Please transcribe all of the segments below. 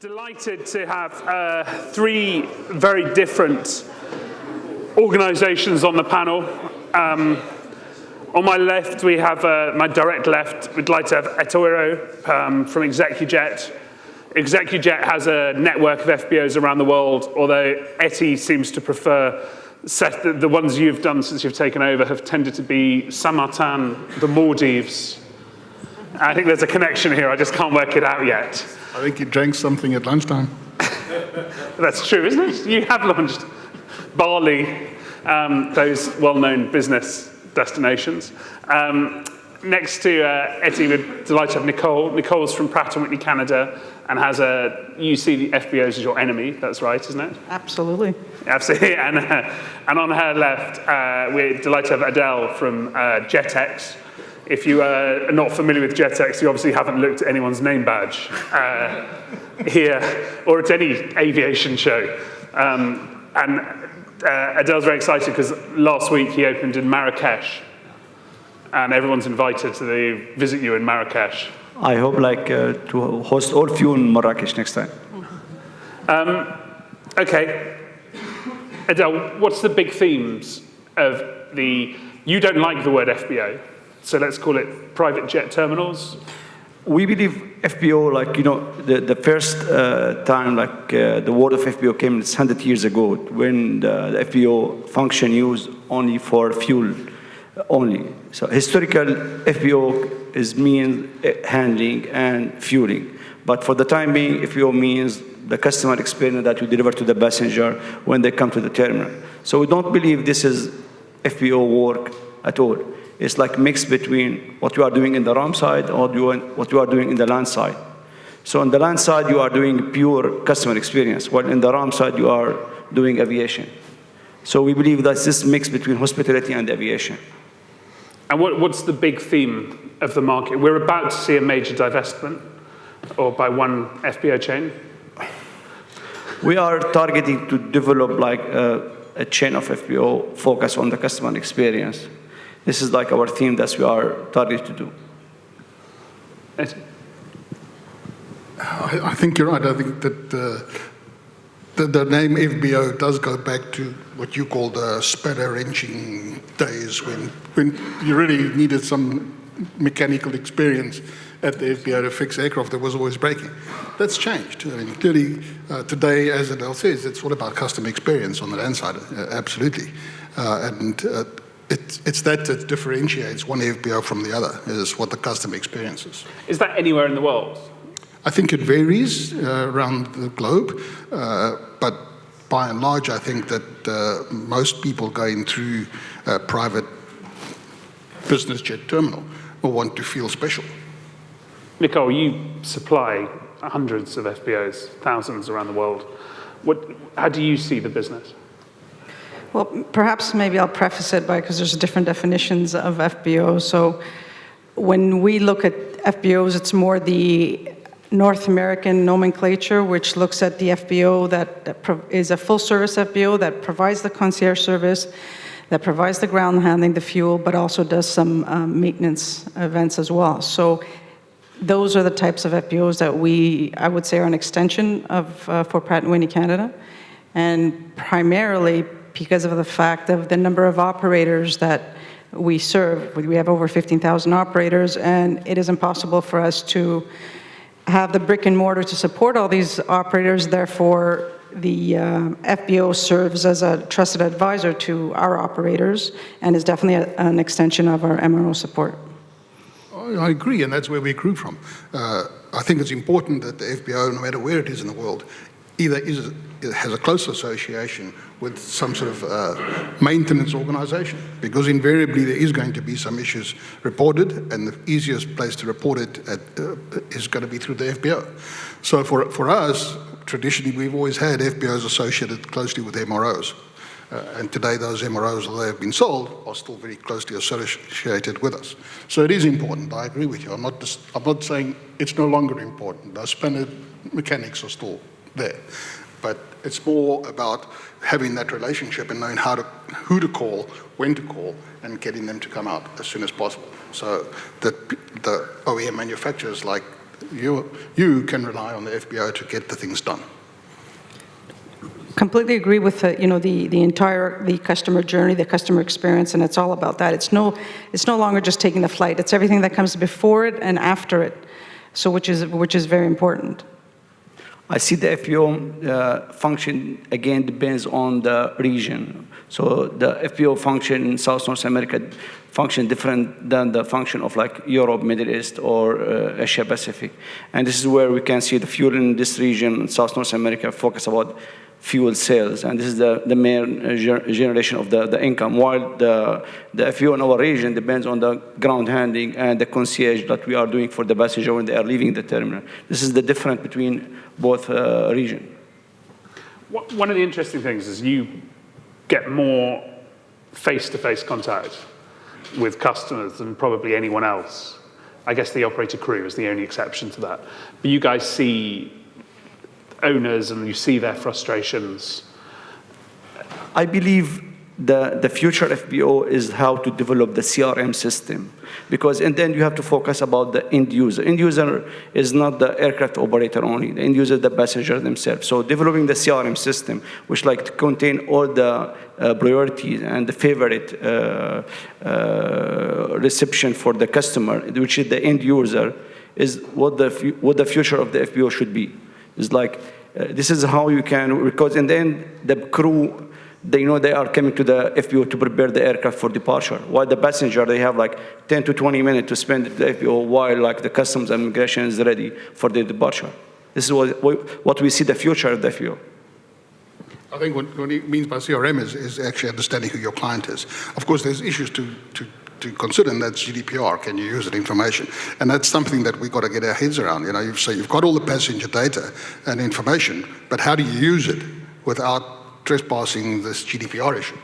Delighted to have three very different organizations on the panel. On my left, we have, my direct left, we'd like to have Ettore from ExecuJet. ExecuJet has a network of FBOs around the world, although Etty seems to prefer, the ones you've done since you've taken over have tended to be Saint-Martin, the Maldives. I think there's a connection here, I just can't work it out yet. I think you drank something at lunchtime. That's true, isn't it? You have launched Bali, those well-known business destinations. Next to Etty, we're delighted to have Nicole. Nicole's from Pratt and Whitney, Canada, and has you see the FBOs as your enemy, that's right, isn't it? Absolutely. Absolutely, and on her left, we're delighted to have Adel from Jetex. If you are not familiar with Jetex, you obviously haven't looked at anyone's name badge here or at any aviation show. And Adel's very excited because last week he opened in Marrakesh, and everyone's invited to visit you in Marrakesh. I hope to host all of you in Marrakesh next time. Okay. Adel, what's the big themes of you don't like the word FBO, so let's call it private jet terminals? We believe FBO, the first time, the word of FBO came 100 years ago, when the FBO function used only for fuel only. So historical FBO is mean handling and fueling. But for the time being, FBO means the customer experience that we deliver to the passenger when they come to the terminal. So we don't believe this is FBO work at all. It's like mixed between what you are doing in the RAM side or what you are doing in the land side. So on the land side, you are doing pure customer experience, while in the RAM side, you are doing aviation. So we believe that this mix between hospitality and aviation. And what's the big theme of the market? We're about to see a major divestment, or by one FBO chain. We are targeting to develop a chain of FBO focused on the customer experience. This is our theme that we are targeted to do. I think you're right. I think that the name FBO does go back to what you call the spanner wrenching days when you really needed some mechanical experience at the FBO to fix aircraft that was always breaking. That's changed. I mean, clearly, today, as Adel says, it's all about customer experience on the land side, absolutely. It's that differentiates one FBO from the other, is what the customer experience is. Is that anywhere in the world? I think it varies around the globe, but by and large, I think that most people going through a private business jet terminal will want to feel special. Nicole, you supply hundreds of FBOs, thousands around the world. How do you see the business? Well, perhaps maybe I'll preface it because there's different definitions of FBO. So when we look at FBOs, it's more the North American nomenclature, which looks at the FBO that is a full-service FBO that provides the concierge service, that provides the ground handling, the fuel, but also does some maintenance events as well. So those are the types of FBOs that I would say, are an extension of for Pratt & Whitney Canada, and primarily because of the fact of the number of operators that we serve. We have over 15,000 operators, and it is impossible for us to have the brick and mortar to support all these operators. Therefore, the FBO serves as a trusted advisor to our operators and is definitely an extension of our MRO support. I agree, and that's where we grew from. I think it's important that the FBO, no matter where it is in the world, either it has a close association with some sort of maintenance organization, because invariably there is going to be some issues reported, and the easiest place to report it is going to be through the FBO. So for us, traditionally, we've always had FBOs associated closely with MROs. And today those MROs, although they have been sold, are still very closely associated with us. So it is important, I agree with you. I'm not saying it's no longer important. Those spanner mechanics are still there. But it's more about having that relationship and knowing who to call, when to call, and getting them to come out as soon as possible. So that the OEM manufacturers like You can rely on the FBO to get the things done. Completely agree with the entire customer journey, the customer experience, and it's all about that. It's no longer just taking the flight. It's everything that comes before it and after it, so which is very important. I see the FBO function again depends on the region. So the FBO function in South North America function different than the function of like Europe, Middle East, or Asia Pacific. And this is where we can see the fuel in this region, South North America, focus about fuel sales, and this is the main generation of the income, while the FBO in our region depends on the ground handling and the concierge that we are doing for the passenger when they are leaving the terminal. This is the difference between both regions. One of the interesting things is you get more face-to-face contact with customers than probably anyone else. I guess the operator crew is the only exception to that. But you guys see owners and you see their frustrations. I believe the future FBO is how to develop the CRM system, because and then you have to focus about the end user. End user is not the aircraft operator only. The end user is the passenger themselves. So developing the CRM system, which like to contain all the priorities and the favorite reception for the customer, which is the end user, is what the future of the FBO should be. It's like, this is how you can, because in the end, the crew, they know they are coming to the FBO to prepare the aircraft for departure. While the passenger, they have like 10 to 20 minutes to spend at the FBO while like the customs and immigration is ready for the departure. This is what we see the future of the FBO. I think what he means by CRM is actually understanding who your client is. Of course, there's issues to consider, and that's GDPR. Can you use that information? And that's something that we've got to get our heads around. So you've got all the passenger data and information, but how do you use it without trespassing this GDPR issue?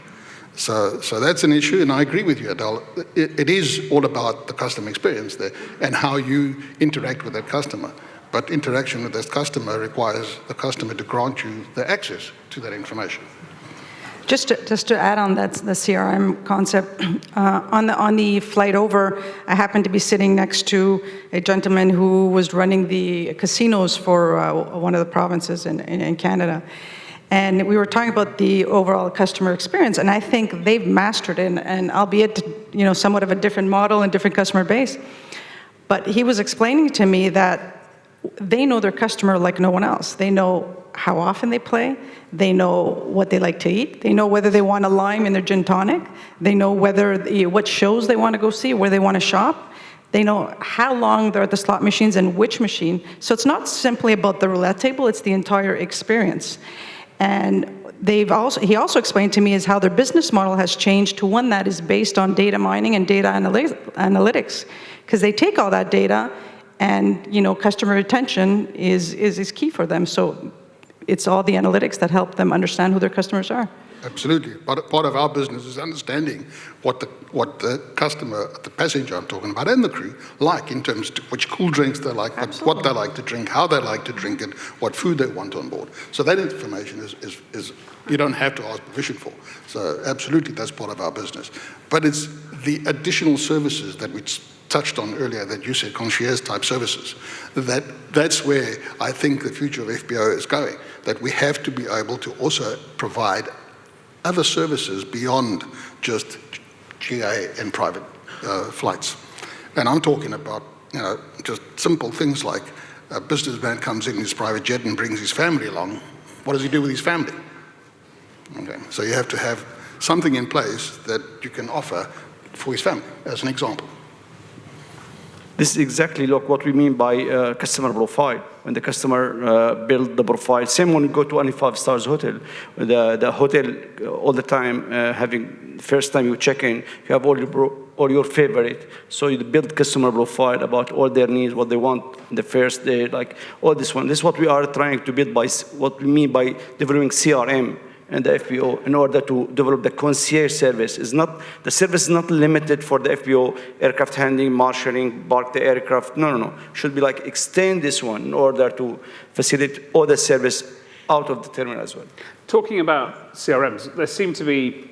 So that's an issue, and I agree with you, Adel. It is all about the customer experience there and how you interact with that customer. But interaction with that customer requires the customer to grant you the access to that information. Just to add on that, the CRM concept, on the flight over, I happened to be sitting next to a gentleman who was running the casinos for one of the provinces in Canada. And we were talking about the overall customer experience, and I think they've mastered it, and albeit somewhat of a different model and different customer base. But he was explaining to me that they know their customer like no one else. They know how often they play. They know what they like to eat. They know whether they want a lime in their gin tonic. They know what shows they want to go see, where they want to shop. They know how long they're at the slot machines and which machine. So it's not simply about the roulette table, it's the entire experience. And he also explained to me is how their business model has changed to one that is based on data mining and data analytics. Because they take all that data, and customer retention is key for them. So it's all the analytics that help them understand who their customers are. Absolutely. Part of our business is understanding what the customer, the passenger I'm talking about, and the crew like in terms of which cool drinks they like, what they like to drink, how they like to drink it, what food they want on board. So that information is you don't have to ask permission for. So absolutely, that's part of our business. But it's the additional services that we touched on earlier that you said, concierge type services, that's where I think the future of FBO is going, that we have to be able to also provide other services beyond just GA and private flights. And I'm talking about just simple things like a businessman comes in his private jet and brings his family along. What does he do with his family? Okay. So you have to have something in place that you can offer for his family, as an example. This is exactly what we mean by customer profile. When the customer build the profile, same when you go to any 5-star hotel. The hotel all the time having first time you check in, you have all your favorite. So you build customer profile about all their needs, what they want the first day, like all this one. This is what we are trying to build by what we mean by developing CRM and the FBO in order to develop the concierge service. The service is not limited for the FBO, aircraft handling, marshalling, park the aircraft. No. Should be like extend this one in order to facilitate all the service out of the terminal as well. Talking about CRMs, there seem to be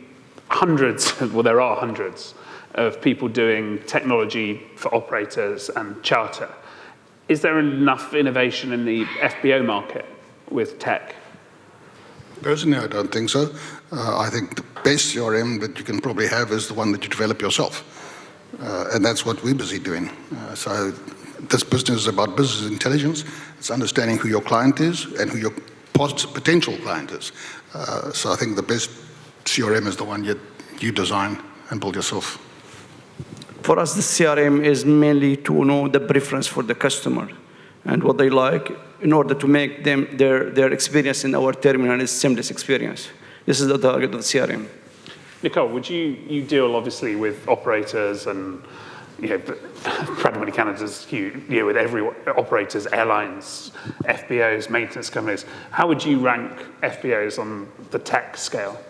hundreds, well, there are hundreds of people doing technology for operators and charter. Is there enough innovation in the FBO market with tech? Personally, I don't think so. I think the best CRM that you can probably have is the one that you develop yourself. And that's what we're busy doing. So this business is about business intelligence. It's understanding who your client is and who your potential client is. So I think the best CRM is the one you design and build yourself. For us, the CRM is mainly to know the preference for the customer and what they like in order to make their experience in our terminal is seamless experience. This is the target of the CRM. Nicole, would you deal obviously with operators and Pratt Canada's huge, with every operators, airlines, FBOs, maintenance companies. How would you rank FBOs on the tech scale?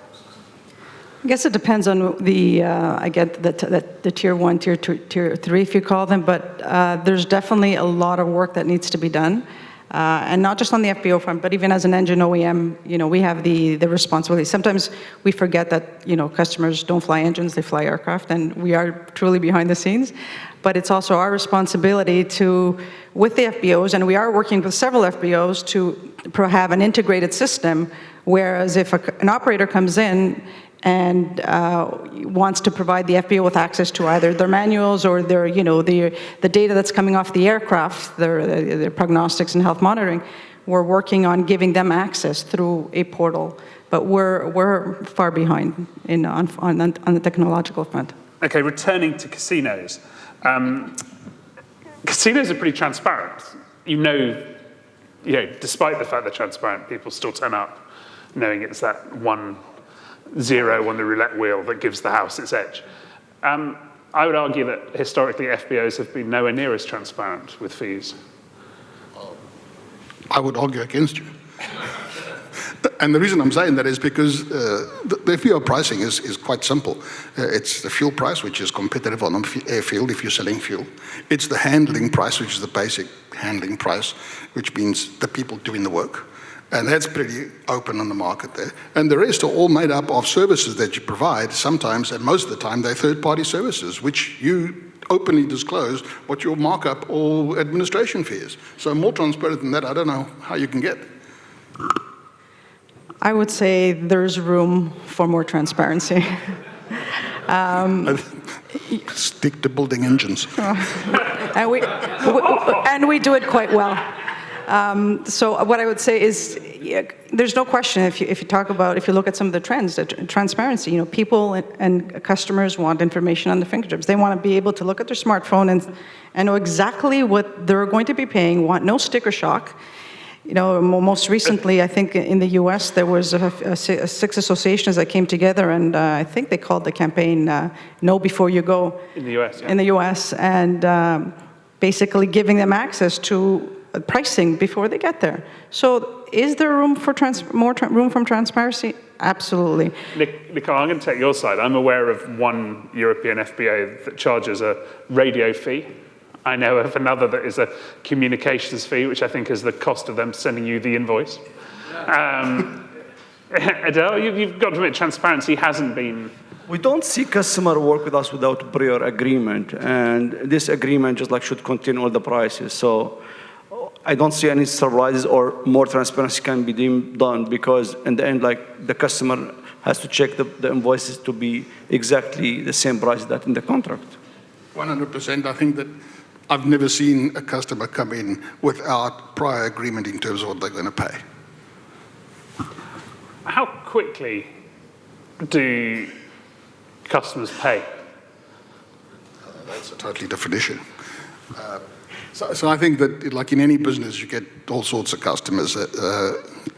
I guess it depends on the tier 1, tier 2, tier 3, if you call them, but there's definitely a lot of work that needs to be done. And not just on the FBO front, but even as an engine OEM, we have the responsibility. Sometimes we forget that, customers don't fly engines, they fly aircraft, and we are truly behind the scenes. But it's also our responsibility with the FBOs, and we are working with several FBOs to have an integrated system, whereas if an operator comes in and wants to provide the FBO with access to either their manuals or their, the data that's coming off the aircraft, their prognostics and health monitoring, we're working on giving them access through a portal. But we're far behind on the technological front. Okay, returning to casinos. Casinos are pretty transparent. Despite the fact they're transparent, people still turn up knowing it's that 1-0 on the roulette wheel that gives the house its edge. I would argue that historically FBOs have been nowhere near as transparent with fees. I would argue against you. And the reason I'm saying that is because the FBO pricing is quite simple. It's the fuel price, which is competitive on the airfield if you're selling fuel. It's the handling price, which is the basic handling price, which means the people doing the work. And that's pretty open on the market there. And the rest are all made up of services that you provide sometimes, and most of the time, they're third-party services, which you openly disclose what your markup or administration fee is. So more transparent than that, I don't know how you can get. I would say there's room for more transparency. Stick to building engines. And we do it quite well. So what I would say is, there's no question if you look at some of the trends, the transparency, people and customers want information on their fingertips. They want to be able to look at their smartphone and know exactly what they're going to be paying, want no sticker shock. Most recently, I think in the U.S., there was 6 associations that came together, and I think they called the campaign "Know Before You Go." In the U.S. Yeah. In the U.S., and basically giving them access to pricing before they get there. So, is there room for more room from transparency? Absolutely. Nicole, I'm going to take your side. I'm aware of one European FBO that charges a radio fee. I know of another that is a communications fee, which I think is the cost of them sending you the invoice. Adel, you've got to admit, transparency hasn't been... We don't see customer work with us without prior agreement, and this agreement just should contain all the prices. So I don't see any surprises or more transparency can be done, because in the end, the customer has to check the invoices to be exactly the same price that in the contract. 100%. I think that I've never seen a customer come in without prior agreement in terms of what they're going to pay. How quickly do customers pay? That's a totally different issue. So I think that, like in any business, you get all sorts of customers.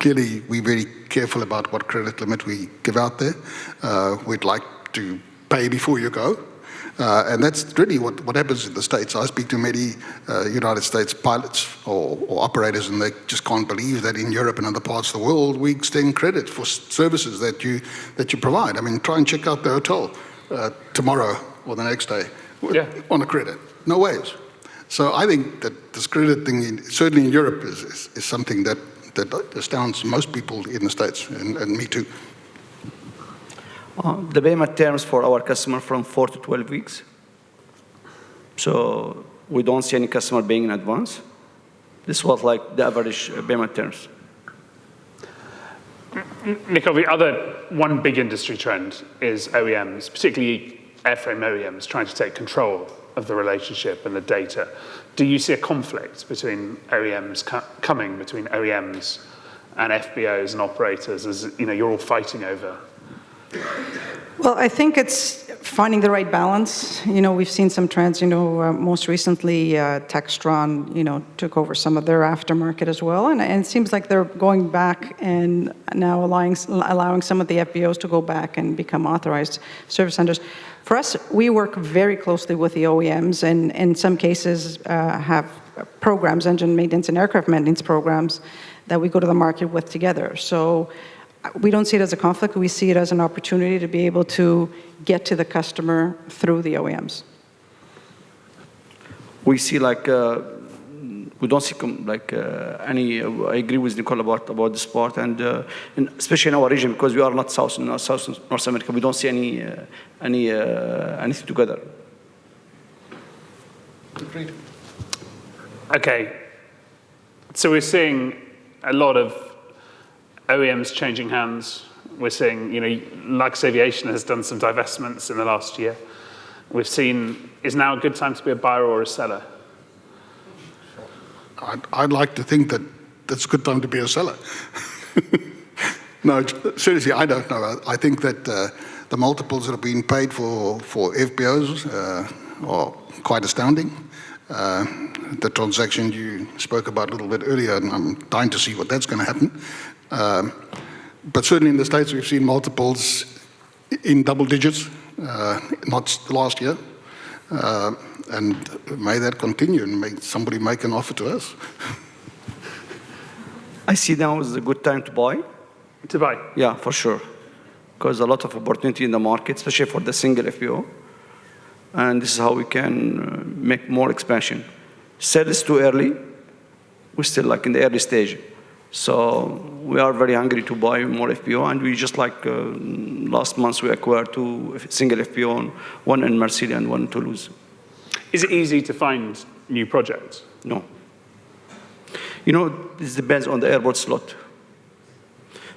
Clearly, we're very careful about what credit limit we give out there. We'd like to pay before you go. And that's really what happens in the States. I speak to many United States pilots or operators, and they just can't believe that in Europe and other parts of the world, we extend credit for services that you provide. I mean, try and check out the hotel tomorrow or the next day on a credit. No ways. So I think that this credit thing, certainly in Europe, is something that astounds most people in the States, and me too. The payment terms for our customer from 4 to 12 weeks. So we don't see any customer paying in advance. This was like the average payment terms. Nicole, the other one big industry trend is OEMs, particularly airframe OEMs, trying to take control of the relationship and the data. Do you see a conflict between OEMs coming between OEMs and FBOs and operators as you're all fighting over? Well, I think it's finding the right balance. We've seen some trends. Most recently, Textron, took over some of their aftermarket as well, and it seems like they're going back and now allowing some of the FBOs to go back and become authorized service centers. For us, we work very closely with the OEMs, and in some cases have programs, engine maintenance and aircraft maintenance programs, that we go to the market with together. So we don't see it as a conflict. We see it as an opportunity to be able to get to the customer through the OEMs. We see we don't see any. I agree with Nicole about this part, and especially in our region, because we are not South North America, we don't see anything together. Agreed. Okay, so we're seeing a lot of OEMs changing hands. We're seeing, Lux Aviation has done some divestments in the last year. We've seen, is now a good time to be a buyer or a seller? I'd like to think that it's a good time to be a seller. No, seriously, I don't know. I think that the multiples that have been paid for FBOs are quite astounding. The transaction you spoke about a little bit earlier, and I'm dying to see what that's going to happen. But certainly in the States, we've seen multiples in double digits, not last year. And may that continue and may somebody make an offer to us. I see now is a good time to buy. To buy? Yeah, for sure. Because a lot of opportunity in the market, especially for the single FBO. And this is how we can make more expansion. Sell is too early. We're still in the early stage. So we are very hungry to buy more FBO, and we just last month we acquired 2 single FBO, one in Marseille and one in Toulouse. Is it easy to find new projects? No. This depends on the airport slot.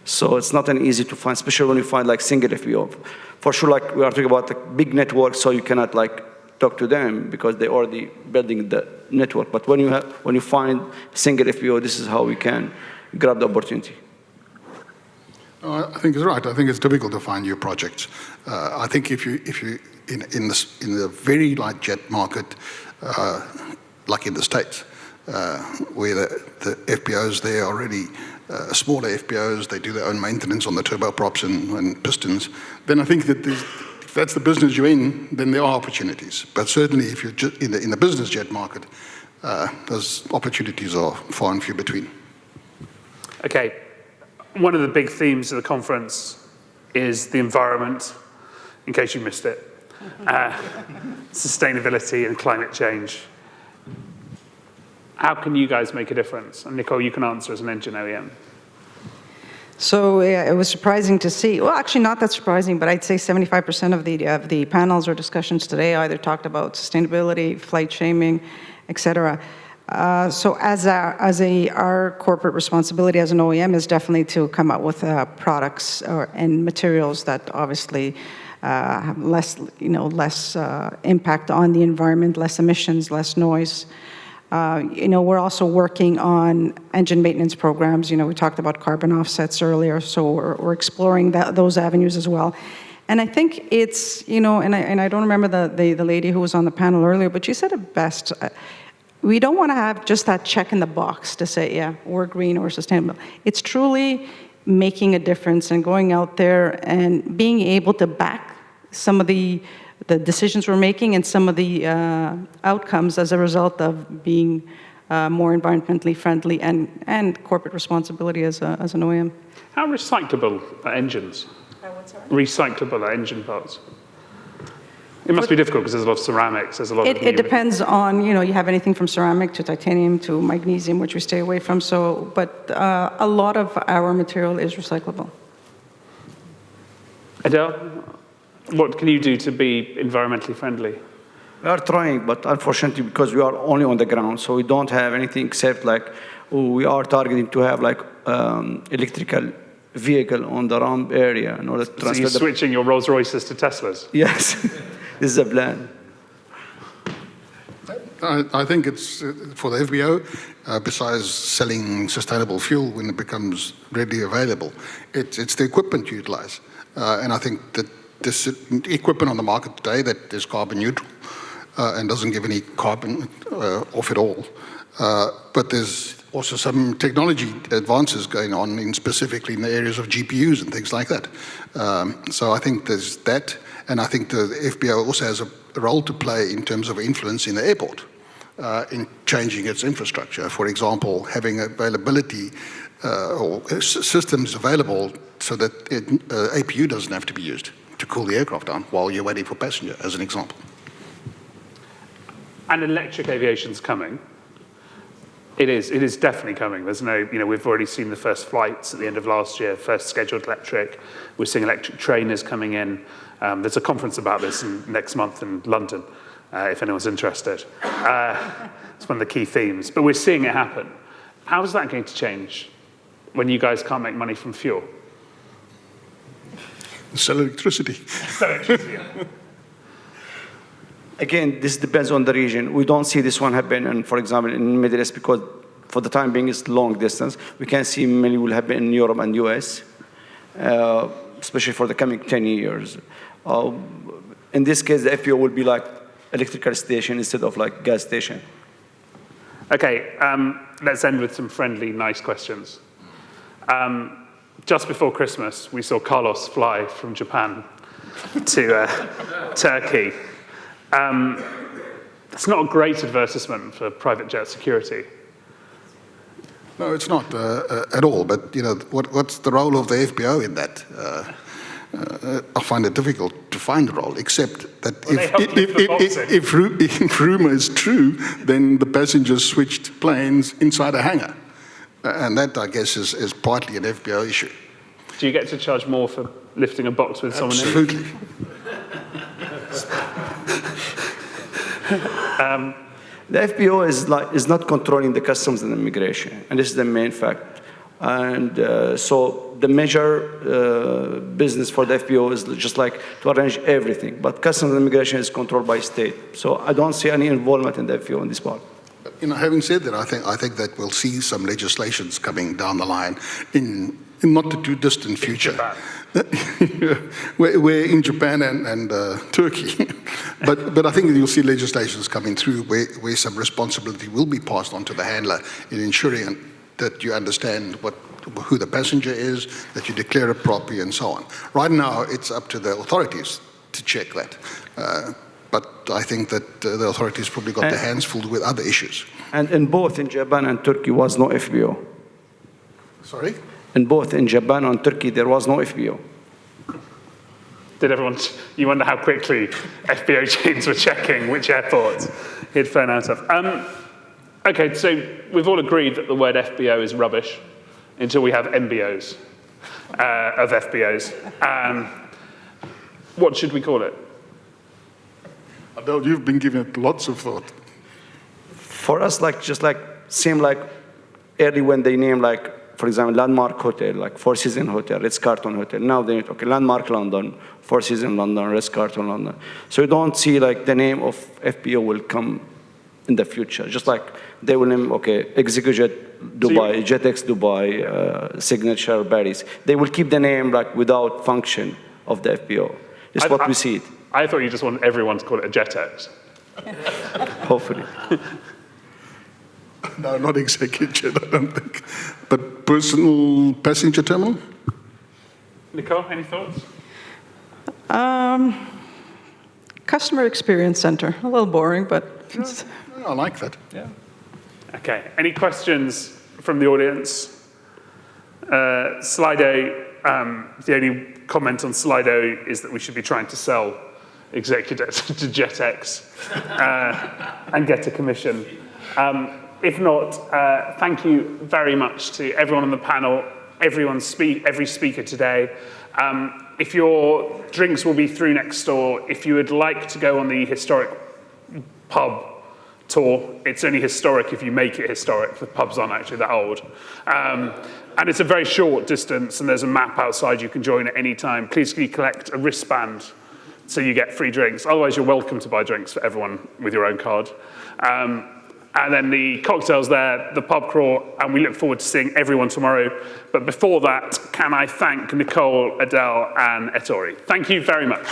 So it's not an easy to find, especially when you find single FBO. For sure, we are talking about big networks, so you cannot talk to them because they're already building the network. But when you find single FBO, this is how we can grab the opportunity. I think it's right. I think it's difficult to find new projects. I think if you in the very light jet market, like in the States, where the FBOs there are already smaller FBOs, they do their own maintenance on the turboprops and pistons, then I think that if that's the business you're in, then there are opportunities. But certainly if you're just in the business jet market, those opportunities are far and few between. Okay, one of the big themes of the conference is the environment, in case you missed it, sustainability and climate change. How can you guys make a difference? And Nicole, you can answer as an engine OEM. So yeah, it was surprising to see. Well, actually not that surprising, but I'd say 75% of the panels or discussions today either talked about sustainability, flight shaming, et cetera. So our corporate responsibility as an OEM is definitely to come up with products and materials that obviously have less impact on the environment, less emissions, less noise. We're also working on engine maintenance programs. We talked about carbon offsets earlier, so we're exploring those avenues as well. And I think it's, and I don't remember the lady who was on the panel earlier, but she said it best. We don't want to have just that check in the box to say, yeah, we're green or sustainable. It's truly making a difference and going out there and being able to back some of the decisions we're making and some of the outcomes as a result of being more environmentally friendly and corporate responsibility as an OEM. How recyclable are engines? Recyclable are engine parts? It must be difficult because there's a lot of ceramics, there's a lot of... It depends on, you have anything from ceramic to titanium to magnesium, which we stay away from, but a lot of our material is recyclable. Adel, what can you do to be environmentally friendly? We are trying, but unfortunately, because we are only on the ground, so we don't have anything except like, we are targeting to have like electrical vehicle on the ramp area in order to So transfer you're switching your Rolls Royces to Teslas? Yes, this is the plan. I think it's for the FBO, besides selling sustainable fuel when it becomes readily available, it's the equipment you utilize. And I think that this equipment on the market today that is carbon neutral and doesn't give any carbon off at all. But there's also some technology advances going on specifically in the areas of GPUs and things like that. So I think there's that. And I think the FBO also has a role to play in terms of influence in the airport. In changing its infrastructure. For example, having availability or systems available so that APU doesn't have to be used to cool the aircraft down while you're waiting for passenger, as an example. And electric aviation's coming. It is definitely coming. There's no, we've already seen the first flights at the end of last year, first scheduled electric. We're seeing electric trainers coming in. There's a conference about this next month in London. If anyone's interested. It's one of the key themes, but we're seeing it happen. How is that going to change when you guys can't make money from fuel? Sell electricity. Again, this depends on the region. We don't see this one happen, and for example, in Middle East, because for the time being it's long distance. We can see many will happen in Europe and US, especially for the coming 10 years. In this case, the FPO will be like electrical station instead of like gas station. Okay, let's end with some friendly, nice questions. Just before Christmas, we saw Carlos fly from Japan to Turkey. It's not a great advertisement for private jet security. No, it's not at all. But what's the role of the FBO in that? I find it difficult to find a role, except that if rumor is true, then the passengers switched planes inside a hangar. And that, I guess, is partly an FBO issue. Do you get to charge more for lifting a box with someone in? Absolutely. The FBO is not controlling the customs and immigration, and this is the main fact. And so the major business for the FBO is just like to arrange everything. But customs and immigration is controlled by state. So I don't see any involvement in the FBO in this part. Having said that, I think that we'll see some legislations coming down the line in not the too distant future. We're in Japan and Turkey. but I think you'll see legislations coming through where some responsibility will be passed on to the handler in ensuring that you understand who the passenger is, that you declare it properly, and so on. Right now, it's up to the authorities to check that. But I think that the authorities probably got their hands full with other issues. And in both in Japan and Turkey was no FBO. Sorry? In both in Japan and Turkey, there was no FBO. Did everyone, you wonder how quickly FBO chains were checking which airports he'd flown out of. Okay, so we've all agreed that the word FBO is rubbish until we have MBOs of FBOs. What should we call it? Adel, you've been giving it lots of thought. For us, seem like early when they name for example, Landmark Hotel, like Four Seasons Hotel, Ritz-Carlton Hotel. Now they Landmark London, Four Seasons London, Ritz-Carlton London. So you don't see the name of FBO will come in the future. Just like they will name, ExecuJet Dubai, Jetex Dubai, Signature Paris. They will keep the name without function of the FBO. It's what we see it. I thought you just wanted everyone to call it a Jetex. Hopefully. No, not ExecuJet, I don't think. But personal passenger terminal? Nicole, any thoughts? Customer experience center. A little boring, but it's... I like that. Yeah. Okay. Any questions from the audience? Slido, the only comment on Slido is that we should be trying to sell ExecuJet to Jetex and get a commission. If not, thank you very much to everyone on the panel, every speaker today. If your drinks will be through next door, if you would like to go on the historic pub tour. It's only historic if you make it historic. The pubs aren't actually that old. And it's a very short distance, and there's a map outside you can join at any time. Please can you collect a wristband so you get free drinks. Otherwise, you're welcome to buy drinks for everyone with your own card. And then the cocktails there, the pub crawl, and we look forward to seeing everyone tomorrow. But before that, can I thank Nicole, Adel, and Ettore. Thank you very much.